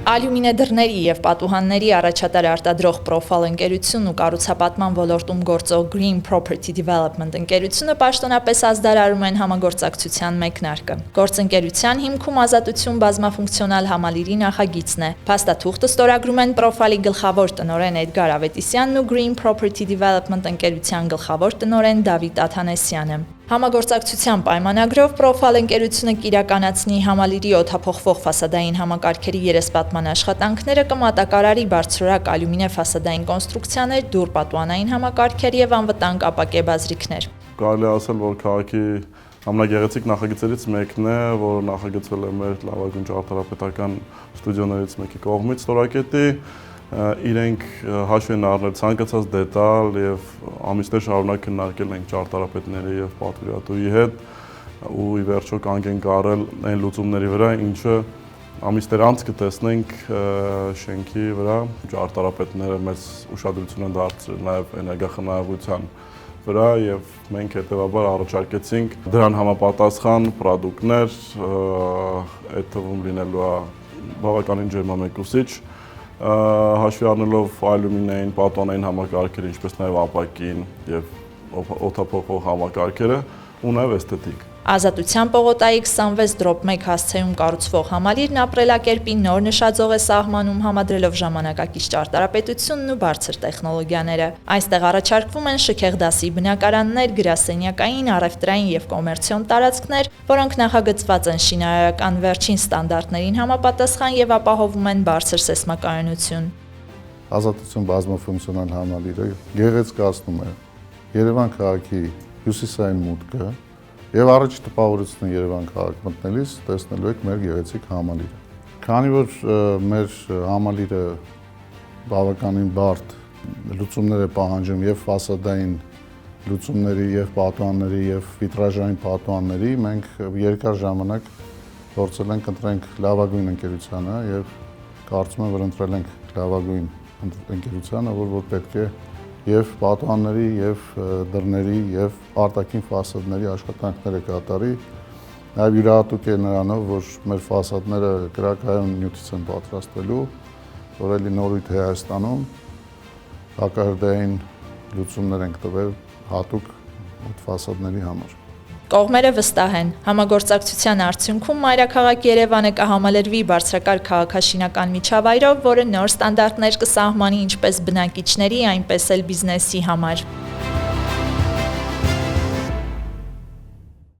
Ալյումինե դռների և պատուհանների առաջատար արտադրող Profal ընկերությունն ու կառուցապատման ոլորտում գործող Green Property Development ընկերությունը պաշտոնապես ազդարարում են համագործակցության մեկնարկը։ Գործընկերության հիմքում ազատություն բազմաֆունկցիոնալ համալիրի նախագիծն է։ Փաստաթուղթը ստորագրում են Profal-ի գլխավոր տնօրեն Էդգար Ավետիսյանն ու Green Property Development ընկերության գլխավոր տնօրեն Դավիթ Աթանեսյանը։ Համագործակցության պայմանագրով Profal ընկերությունը կիրականացնի համալիրի օդափոխվող ֆասադային համակարգերի երեսպատման աշխատանքները, կմատակարարի բարձրորակ ալյումինե ֆասադային կոնստրուկցիաներ, դուռ պատուհանային համակարգեր եւ անվտանգ ապակե բազրիքներ։ Կարելի է ասել, որ քաղաքի ամենագեղեցիկ նախագծերից մեկն է, որը նախագծվել է մեր լավագույն ճարտարապետական ստուդիոներից մեկի կողմից Ստորակետի։ Իրենք հաշվի են առնել ցանկացած դետալ եւ ամիսներ շարունակ քննարկել ենք ճարտարապետների եւ պատվիրատուի հետ ու ի վերջո կանգ ենք առել այն լուծումների վրա, ինչը ամիսներ անց կտեսնենք շենքի վրա։ Ճարտարապետները մեծ ուշադրություն են դարձրել նաեւ էներգախնայողության վրա եւ մենք հետեւաբար առաջարկեցինք դրան համապատասխան պրոդուկտներ, այդ թվում լինելու է բավականին ջերմամեկուսիչ, հաշվի առնելով ալյումինային, պատուհանային համակարգերը, ինչպես նաև ապակին եւ օդափոխող համակարգերը ու նաև էսթետիկ։ Ազատության պողոտայի 26/1 հասցեում կառուցվող համալիրն ապրելակերպի նոր նշաձող է սահմանում համադրելով ժամանակակից ճարտարապետությունն ու բարձր տեխնոլոգիաները։ Այստեղ առաջարկվում են շքեղ դասի բնակարաններ, գրասենյակային, առևտրային եւ կոմերցիոն տարածքներ, որոնք նախագծված են շինարարական վերջին ստանդարտներին համապատասխան եւ ապահովում են բարձր սեյսմակայունություն։ Ազատություն բազմաֆունկցիոնալ համալիրը գեղեցկացնում է Երևան քաղաքի հյուսիսային մուտքը եւ առաջ տպավորությունն Երևան քաղաք մտնելիս տեսնելու եք մեր գեղեցիկ համալիրը։ Քանի որ մեր համալիրը բավականին բարդ լուծումներ է պահանջում եւ ֆասադային լուծումների եւ պատուհանների եւ վիտրաժային պատուհանների, մենք երկար ժամանակ փորձել ենք ընտրենք լավագույն ընկերությանը եւ կարծում եմ, որ ընտրել ենք լավագույն ընկերությանը, որ պետք է եւ պատուհանների եւ դռների եւ արտաքին ֆասադների աշխատանքները կատարի։ Նաեւ յուրահատուկ է նրանով, որ մեր ֆասադները կրակայուն նյութից են պատրաստվելու, որ էլի նորույթ է Հայաստանում, հակահրդեհային լուծումներ ենք տվել հատուկ այդ ֆասադների համար։ Կողմերը վստահ են, համագործակցության արդյունքում մայրաքաղաք Երևանը կհամալրվի բարձրակարգ քաղաքաշինական միջավայրով, որը նոր ստանդարտներ կսահմանի ինչպես բնակիչների, այնպես էլ բիզնեսի համար։